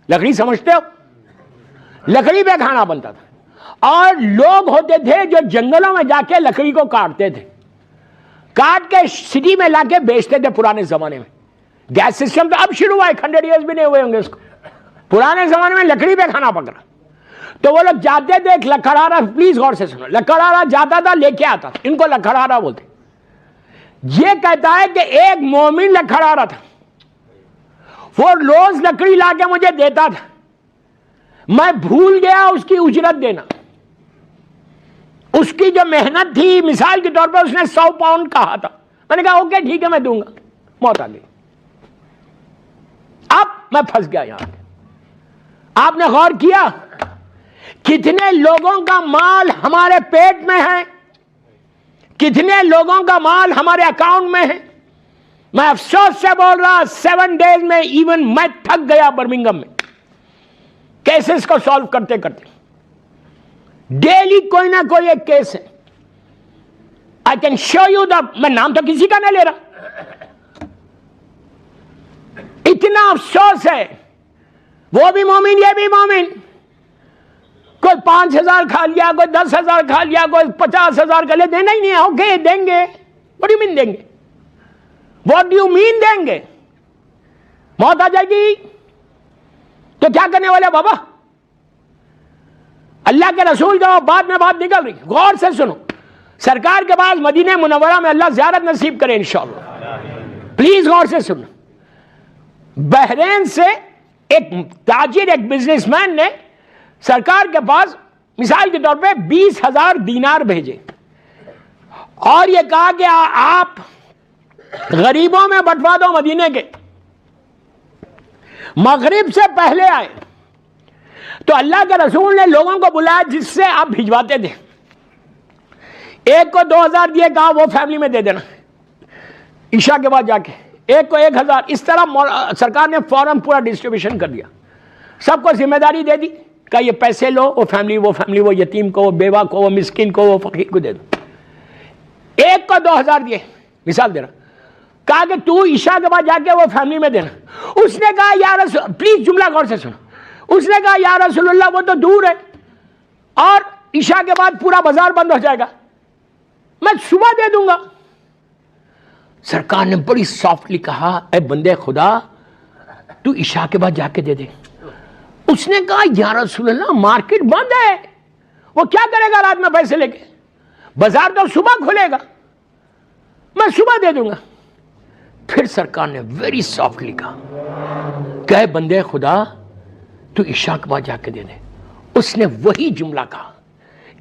لکڑی سمجھتے ہو, لکڑی پہ کھانا بنتا تھا. اور لوگ ہوتے تھے جو جنگلوں میں جا کے لکڑی کو کاٹتے تھے, کاٹ کے سٹی میں لا کے بیچتے تھے پرانے زمانے میں. گیس سسٹم تو اب شروع ہوا ہے, 100 ایئرز بھی نہیں ہوئے ہوں گے اس کو. پرانے زمانے میں لکڑی پہ کھانا پک رہا. تو وہ لوگ جاتے تھے, ایک لکڑہارا, پلیز غور سے سنو, لکڑہارا جاتا تھا, لے کے آتا تھا, ان کو لکڑہارا بولتے. یہ کہتا ہے کہ ایک مومن لکڑہارا تھا, وہ روز لکڑی لا کے مجھے دیتا تھا, میں بھول گیا اس کی اجرت دینا. اس کی جو محنت تھی, مثال کے طور پر اس نے 100 پاؤنڈ کہا تھا, میں نے کہا اوکے ٹھیک ہے میں دوں گا. موت آ گئی. اب میں پھنس گیا یہاں. آپ نے غور کیا کتنے لوگوں کا مال ہمارے پیٹ میں ہے, کتنے لوگوں کا مال ہمارے اکاؤنٹ میں ہے. میں افسوس سے بول رہا, 7 ڈیز میں ایون میں تھک گیا برمنگم میں کیسز کو سالو کرتے کرتے. ڈیلی کوئی نہ کوئی ایک کیس ہے. I can show you the, میں نام تو کسی کا نہیں لے رہا. اتنا افسوس ہے, وہ بھی مومن یہ بھی مومن. کوئی 5,000 کھا لیا, کوئی 10,000 کھا لیا, کوئی 50,000 کا لے, دینا ہی نہیں ہے. اوکے دیں گے. What do you mean دیں گے? What do you mean دیں گے؟ موت آ جائے گی تو کیا کرنے والے بابا؟ اللہ کے رسول کا بعد میں بات نکل رہی, غور سے سنو. سرکار کے بعد مدینہ منورہ میں اللہ زیارت نصیب کرے انشاءاللہ. پلیز غور سے سنو. بحرین سے ایک تاجر, ایک بزنس مین نے سرکار کے پاس مثال کے طور پہ 20,000 دینار بھیجے اور یہ کہا کہ آپ غریبوں میں بٹوا دو مدینے کے. مغرب سے پہلے آئے تو اللہ کے رسول نے لوگوں کو بلایا جس سے آپ بھجواتے تھے. ایک کو 2,000 دیے, کہا وہ فیملی میں دے دینا عشاء کے بعد جا کے. ایک کو 1,000. اس طرح سرکار نے فوراً پورا ڈسٹریبیوشن کر دیا. سب کو ذمہ داری دے دی, کہا یہ پیسے لو, وہ فیملی, وہ یتیم کو, وہ بیوہ کو, وہ مسکین کو, وہ فقیر کو دے دو. ایک کو 2,000 دیے, مثال دے رہا. کہا کہ تو عشاء کے بعد جا کے وہ فیملی میں دینا. اس نے کہا یا رسول، پلیز جملہ غور سے سنو، اس نے کہا یا رسول اللہ وہ تو دور ہے اور عشاء کے بعد پورا بازار بند ہو جائے گا، میں صبح دے دوں گا. سرکار نے بڑی سافٹلی کہا اے بندے خدا تو عشاء کے بعد جا کے دے دے. اس نے کہا یا رسول اللہ مارکیٹ بند ہے، وہ کیا کرے گا رات میں پیسے لے کے، بازار تو صبح کھلے گا، میں صبح دے دوں گا. پھر سرکار نے ویری سافٹلی کہا کہ اے بندے خدا تو عشاء کے بعد جا کے دے دے. اس نے وہی جملہ کہا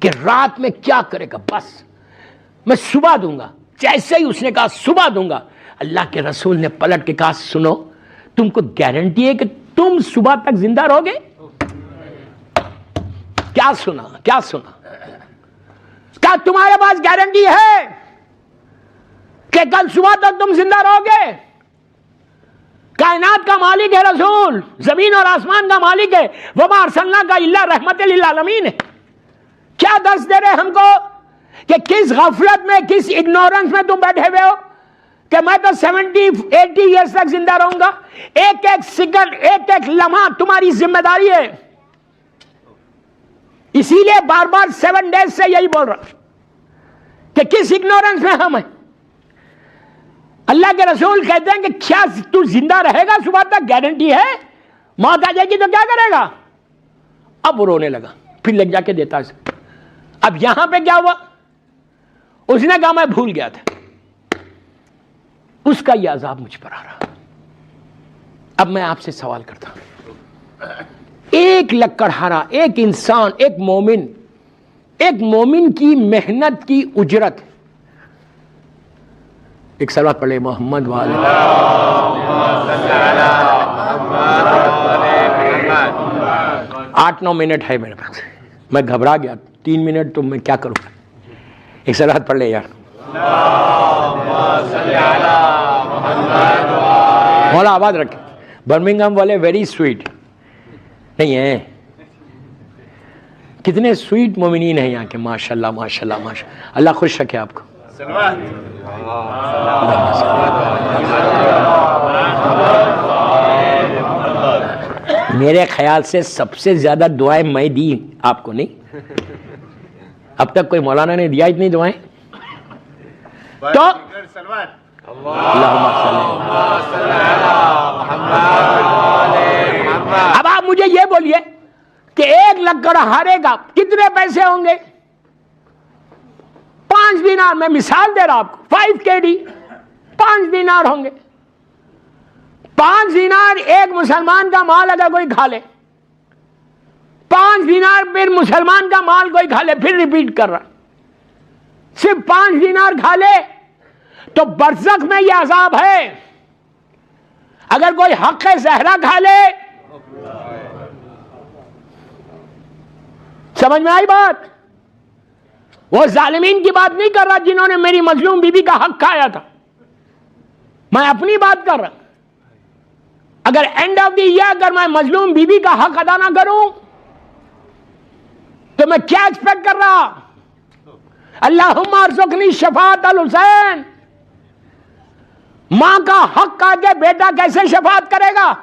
کہ رات میں کیا کرے گا، بس میں صبح دوں گا. جیسے ہی اس نے کہا صبح دوں گا، اللہ کے رسول نے پلٹ کے کہا سنو تم کو گارنٹی ہے کہ تم صبح تک زندہ رہو گے؟ کیا سنا کیا سنا؟ کیا تمہارے پاس گارنٹی ہے کہ کل صبح تک تم زندہ رہو گے؟ کائنات کا مالک ہے رسول، زمین اور آسمان کا مالک ہے، وما ارسلناک الا رحمت للعالمین ہے. کیا درس دے رہے ہم کو کہ کس غفلت میں، کس اگنورنس میں تم بیٹھے ہوئے ہو کہ میں تو 70-80 ایئرس تک زندہ رہوں گا. ایک ایک سیکنڈ، ایک ایک لمحہ تمہاری ذمہ داری ہے. اسی لیے بار بار 7 days سے یہی بول رہا کہ کس اگنورنس میں ہم ہیں. اللہ کے رسول کہتے ہیں کہ کیا تو زندہ رہے گا صبح تک؟ گارنٹی ہے؟ موت آ جائے گی تو کیا کرے گا؟ اب وہ رونے لگا، پھر لگ جا کے دیتا ہے. اب یہاں پہ کیا ہوا؟ اس نے کہا میں بھول گیا تھا، اس کا یہ عذاب مجھ پر آ رہا. اب میں آپ سے سوال کرتا ہوں، ایک لکڑہارا، ایک انسان، ایک مومن کی محنت کی اجرت، ایک صلوات پڑھ لے محمد والے 8-9 منٹ ہے میرے پاس، میں گھبرا گیا. 3 منٹ تو میں کیا کروں؟ ایک صلوات پڑھ لے یار. مولا آباد رکھے. برمنگھم والے ویری سویٹ نہیں ہیں، کتنے سویٹ مومنین ہیں یہاں کے، ماشاءاللہ ماشاءاللہ ماشاءاللہ. اللہ خوش رکھے آپ کو. میرے خیال سے سب سے زیادہ دعائیں میں دی آپ کو، نہیں اب تک کوئی مولانا نے دیا اتنی دعائیں. تو اب آپ مجھے یہ بولیے کہ ایک لکڑہارے کا کتنے پیسے ہوں گے؟ 5 دینار. میں مثال دے رہا آپ کو، 5 KD 5 دینار ہوں گے. 5 دینار ایک مسلمان کا مال اگر کوئی کھا لے، 5 دینار پھر مسلمان کا مال کوئی کھا لے، پھر ریپیٹ کر رہا، صرف 5 دینار کھا لے تو برزخ میں یہ عذاب ہے. اگر کوئی حق زہرا کھا لے، سمجھ میں آئی بات؟ وہ ظالمین کی بات نہیں کر رہا جنہوں نے میری مظلوم بیوی کا حق کھایا تھا، میں اپنی بات کر رہا. اگر اینڈ آف دی ایئر اگر میں مظلوم بیوی کا حق ادا نہ کروں تو میں کیا ایکسپیکٹ کر رہا؟ اللہم ارزقنی شفاعت الحسین. ماں کا حق کھا کے بیٹا کیسے شفاعت کرے گا؟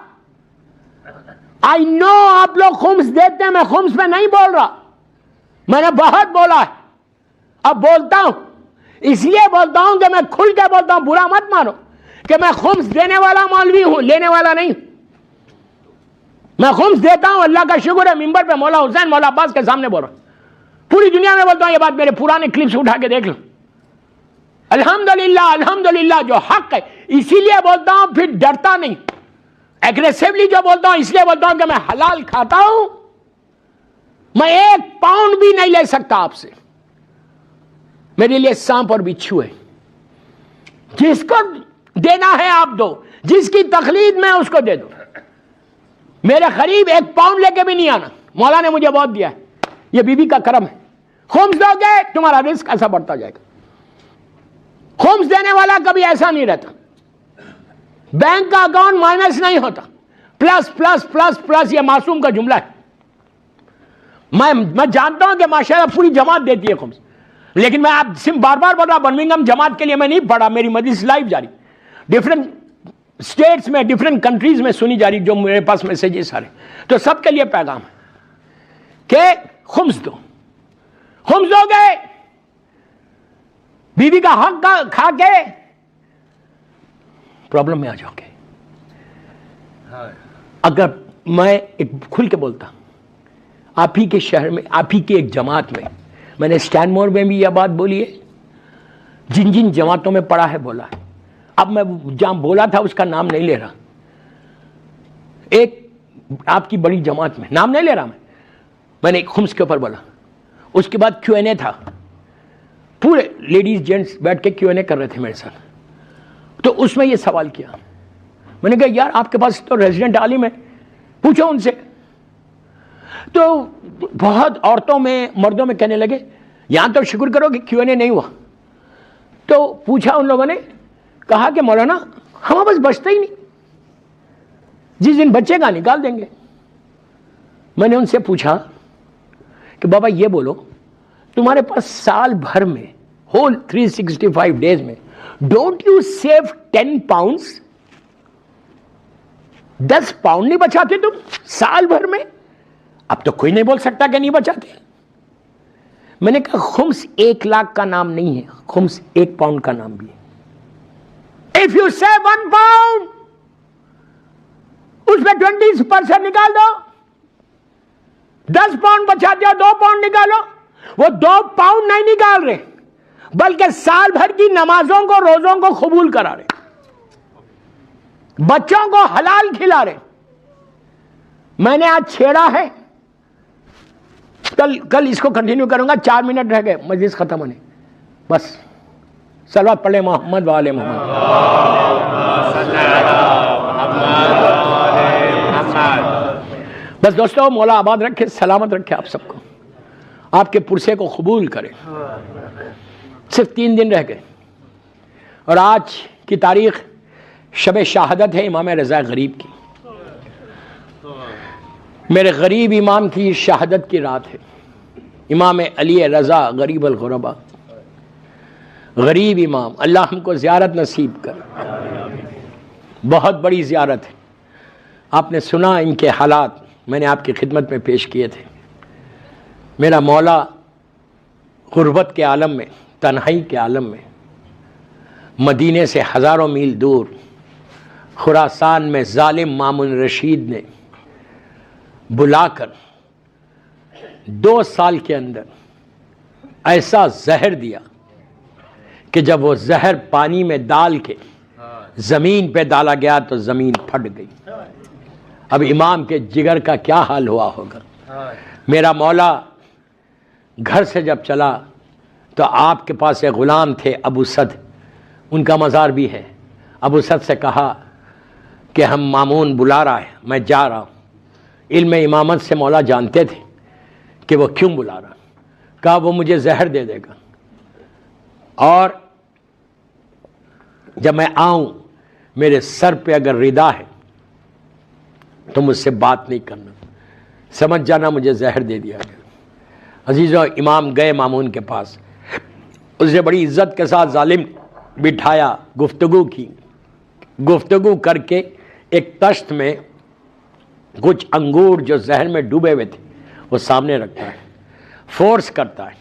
آئی نو آپ لوگ خمس دیتے ہیں، میں خمس میں نہیں بول رہا، میں نے بہت بولا ہے، اب بولتا ہوں. اس لیے بولتا ہوں کہ میں کھل کے بولتا ہوں، برا مت مانو کہ میں خمس دینے والا مولوی ہوں، لینے والا نہیں. میں خمس دیتا ہوں، اللہ کا شکر ہے، ممبر پہ مولا حسین مولا عباس کے سامنے بول رہا ہوں، پوری دنیا میں بولتا ہوں یہ بات، میرے پرانے کلپس اٹھا کے دیکھ لو. الحمدللہ الحمدللہ جو حق ہے، اسی لیے بولتا ہوں، پھر ڈرتا نہیں. ایگریسیولی جو بولتا ہوں اس لیے بولتا ہوں کہ میں حلال کھاتا ہوں، میں 1 پاؤنڈ بھی نہیں لے سکتا آپ سے. میرے لیے سانپ اور بچھو ہے، جس کو دینا ہے آپ دو، جس کی تقلید میں اس کو دے دو. میرے قریب 1 پاؤنڈ لے کے بھی نہیں آنا. مولا نے مجھے بہت دیا ہے، یہ بیوی کا کرم ہے. خمس دو گے تمہارا رزق ایسا بڑھتا جائے گا. خمس دینے والا کبھی ایسا نہیں رہتا، بینک کا اکاؤنٹ مائنس نہیں ہوتا، پلس پلس پلس پلس. یہ معصوم کا جملہ ہے. میں جانتا ہوں کہ ماشاءاللہ پوری جماعت دیتی ہے خمس، لیکن میں آپ سے بار بار بول رہا، برمنگھم جماعت کے لیے میں نہیں پڑھا، میری مجلس لائیو جاری. ڈفرینٹ اسٹیٹس میں, ڈفرینٹ کنٹریز میں سنی جا رہی, جو میرے پاس میسیجز آ رہے, تو سب کے لیے پیغام ہے کہ خمس دو. خمس دو گے, بیوی کا حق کھا کے پرابلم میں آ جاؤ گے. اگر میں ایک کھل کے بولتا, آپ ہی کے شہر میں, آپ ہی کی ایک جماعت میں نے اسٹینمور میں بھی یہ بات بولی ہے, جن جن جماعتوں میں پڑھا ہے بولا ہے. اب میں جہاں بولا تھا اس کا نام نہیں لے رہا, ایک آپ کی بڑی جماعت میں, نام نہیں لے رہا میں نے ایک خمس کے اوپر بولا. اس کے بعد کیو این اے تھا, پورے لیڈیز جینٹس بیٹھ کے کیو این اے کر رہے تھے میرے ساتھ. تو اس میں یہ سوال کیا, میں نے کہا یار آپ کے پاس تو ریزیڈنٹ عالم ہے, پوچھو ان سے. تو بہت عورتوں میں مردوں میں کہنے لگے یہاں تو شکر کرو کہ کیو این اے نہیں ہوا. تو پوچھا ان لوگوں نے, کہا کہ مولانا ہمارے پاس بچتا ہی نہیں, جس دن بچے گا نکال دیں گے. میں نے ان سے پوچھا کہ بابا یہ بولو, تمہارے پاس سال بھر میں ہول 365 ڈیز میں don't you save 10 pounds, 10 pound نہیں بچاتے تم سال بھر میں؟ اب تو کوئی نہیں بول سکتا کہ نہیں بچاتے. میں نے کہا خمس 1 لاکھ کا نام نہیں ہے, خمس 1 پاؤنڈ کا نام بھی ہے. If you save 1 pound, اس میں 20% نکال دو, 10 پاؤنڈ بچاتے ہو 2 پاؤنڈ نکالو. وہ 2 پاؤنڈ نہیں نکال رہے, بلکہ سال بھر کی نمازوں کو, روزوں کو قبول کرا رہے, بچوں کو حلال کھلا رہے. میں نے آج چھیڑا ہے, کل اس کو کنٹینیو کروں گا. 4 منٹ رہ گئے مجلس ختم ہونے, بس صلوات پڑھے محمد وآل محمد. بس دوستو, مولا آباد رکھے, سلامت رکھے آپ سب کو, آپ کے پرسے کو قبول کرے. صرف 3 دن رہ گئے اور آج کی تاریخ شب شہادت ہے امام رضا غریب کی. میرے غریب امام کی شہادت کی رات ہے. امام علی رضا غریب الغربا, غریب امام, اللہ ہم کو زیارت نصیب کر. بہت بڑی زیارت ہے. آپ نے سنا ان کے حالات, میں نے آپ کی خدمت میں پیش کیے تھے. میرا مولا غربت کے عالم میں, تنہائی کے عالم میں, مدینے سے ہزاروں میل دور خراسان میں ظالم مامون رشید نے بلا کر 2 سال کے اندر ایسا زہر دیا کہ جب وہ زہر پانی میں ڈال کے زمین پہ ڈالا گیا تو زمین پھٹ گئی. اب امام کے جگر کا کیا حال ہوا ہوگا. میرا مولا گھر سے جب چلا تو آپ کے پاس ایک غلام تھے ابو سد, ان کا مزار بھی ہے. ابو سد سے کہا کہ ہم مامون بلا رہا ہے, میں جا رہا ہوں. علم امامت سے مولا جانتے تھے کہ وہ کیوں بلا رہا. کہا وہ مجھے زہر دے دے گا, اور جب میں آؤں میرے سر پہ اگر ردا ہے تو مجھ سے بات نہیں کرنا, سمجھ جانا مجھے زہر دے دیا گیا. عزیزو, امام گئے مامون کے پاس, اسے بڑی عزت کے ساتھ ظالم بٹھایا, گفتگو کی. گفتگو کر کے ایک تشت میں کچھ انگور جو زہر میں ڈوبے ہوئے تھے وہ سامنے رکھتا ہے, فورس کرتا ہے.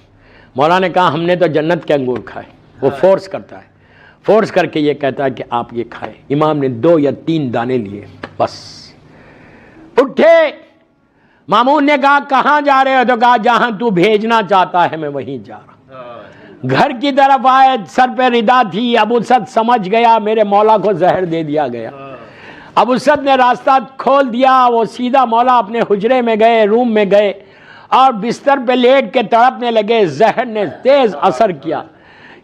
مولا نے کہا ہم نے تو جنت کے انگور کھائے. وہ فورس کرتا ہے, فورس کر کے یہ کہتا ہے کہ آپ یہ کھائیں. امام نے 2 یا 3 دانے لیے, بس اٹھے. مامون نے کہا کہاں جا رہے ہو؟ تو کہا جہاں تو بھیجنا چاہتا ہے میں وہیں جا رہا ہوں. گھر کی طرف آئے, سر پہ ردا تھی. ابو سد سمجھ گیا میرے مولا کو زہر دے دیا گیا. ابو سد نے راستہ کھول دیا, وہ سیدھا مولا اپنے حجرے میں گئے, روم میں گئے اور بستر پہ لیٹ کے تڑپنے لگے. زہر نے تیز اثر کیا.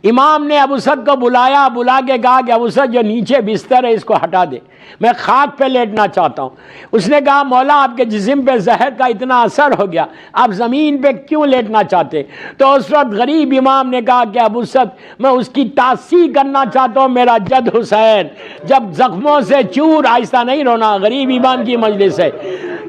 امام نے ابو سد کو بلایا, بلا کے کہا کہ ابو سد جو نیچے بستر ہے اس کو ہٹا دے, میں خاک پہ لیٹنا چاہتا ہوں. اس نے کہا مولا آپ کے جسم پہ زہر کا اتنا اثر ہو گیا, آپ زمین پہ کیوں لیٹنا چاہتے؟ تو اس وقت غریب امام نے کہا کہ ابو سد میں اس کی تاثیر کرنا چاہتا ہوں, میرا جد حسین جب زخموں سے چور, آہستہ نہیں رونا, غریب امام کی مجلس ہے,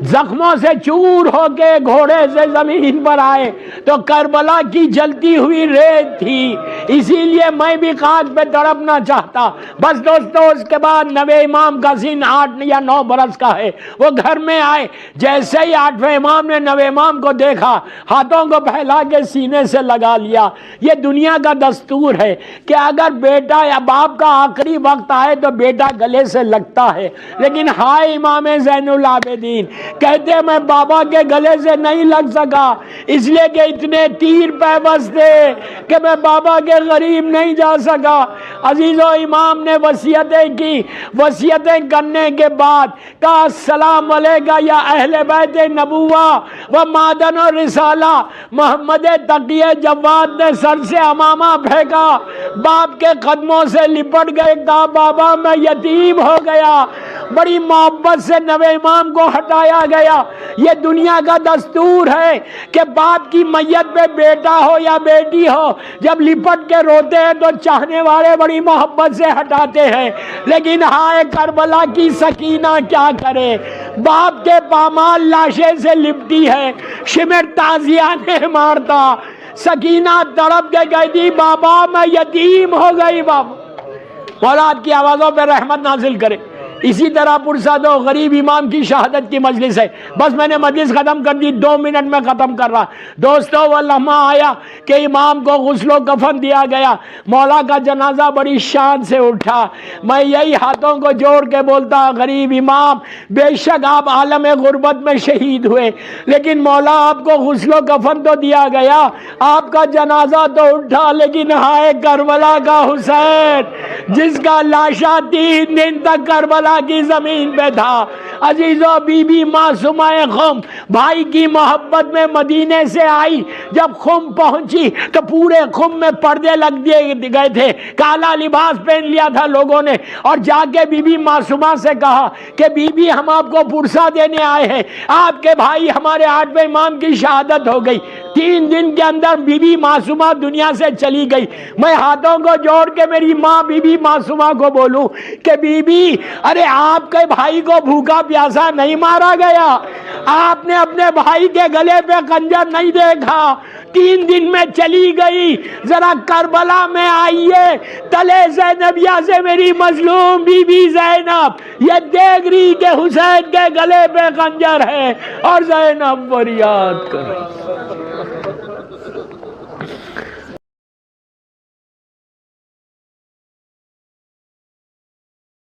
زخموں سے چور ہو کے گھوڑے سے زمین پر آئے تو کربلا کی جلتی ہوئی ریت تھی، اسی لیے میں بھی خاک پہ تڑپنا چاہتا۔ بس دوستو، اس کے بعد نوے امام کا سن 8 یا 9 برس کا ہے، وہ گھر میں آئے، جیسے ہی 8ویں امام نے 9ویں امام کو دیکھا، ہاتھوں کو پھیلا کے سینے سے لگا لیا۔ یہ دنیا کا دستور ہے کہ اگر بیٹا یا باپ کا آخری وقت آئے تو بیٹا گلے سے لگتا ہے، لیکن ہائے امام زین العابدین کہتے میں بابا کے گلے سے نہیں لگ سکا، اس لیے کہ اتنے تیر پیوست تھے کہ میں بابا کے قریب نہیں جا سکا۔ عزیزو، امام نے وصیتیں کی، وصیتیں کرنے کے بعد کہا السلام علیکہ یا اہل بیت نبوہ و معدن و رسالہ۔ محمد تقی جواد نے سر سے امامہ پھینکا، باپ کے قدموں سے لپٹ گئے، کہا بابا میں یتیم ہو گیا۔ بڑی محبت سے نوے امام کو ہٹایا گیا۔ یہ دنیا کا دستور ہے کہ باپ کی میت پہ بیٹا ہو یا بیٹی ہو، جب لپٹ کے روتے ہیں تو چاہنے والے بڑی محبت سے ہٹاتے ہیں، لیکن ہائے کربلا کی سکینہ کیا کرے، باپ کے پامال لاشیں سے لپٹی ہے، شمر تازیہ نے مارتا، سکینہ تڑپ کے کہتی بابا میں یتیم ہو گئی۔ بابا مولا آپ کی آوازوں پہ رحمت نازل کرے۔ اسی طرح پرسد و غریب امام کی شہادت کی مجلس ہے۔ بس میں نے مجلس ختم کر دی، 2 منٹ میں ختم کر رہا۔ دوستو، وہ لمحہ آیا کہ امام کو غسل و کفن دیا گیا، مولا کا جنازہ بڑی شان سے اٹھا۔ میں یہی ہاتھوں کو جوڑ کے بولتا غریب امام، بے شک آپ عالم غربت میں شہید ہوئے، لیکن مولا آپ کو غسل و کفن تو دیا گیا، آپ کا جنازہ تو اٹھا، لیکن ہائے کربلا کا حسین جس کا لاشا 3 دن تک کربلا کی زمین پہ تھا۔ عزیزو، بی بی معصومہ خم بھائی کی محبت میں مدینے سے آئی، جب خم پہنچی تو پورے خم میں پردے لگ دیے گئے تھے، کالا لباس پہن لیا تھا لوگوں نے، اور جا کے بی بی معصومہ سے کہا کہ بی بی ہم آپ کو پرسہ دینے آئے ہیں، آپ کے بھائی ہمارے 8ویں امام کی شہادت ہو گئی۔ 3 دن کے اندر بی بی معصومہ دنیا سے چلی گئی۔ میں ہاتھوں کو جوڑ کے میری ماں بی بی معصومہ کو بولوں کہ بی بی، ارے آپ کے بھائی کو بھوکا پیاسا نہیں مارا گیا، آپ نے اپنے بھائی کے گلے پہ خنجر نہیں دیکھا، 3 دن میں چلی گئی، ذرا کربلا میں آئیے، تلے زینبیہ سے میری مظلوم بی بی زینب یہ دیکھ رہی کہ حسین کے گلے پہ خنجر ہے، اور زینب فریاد کر رہی۔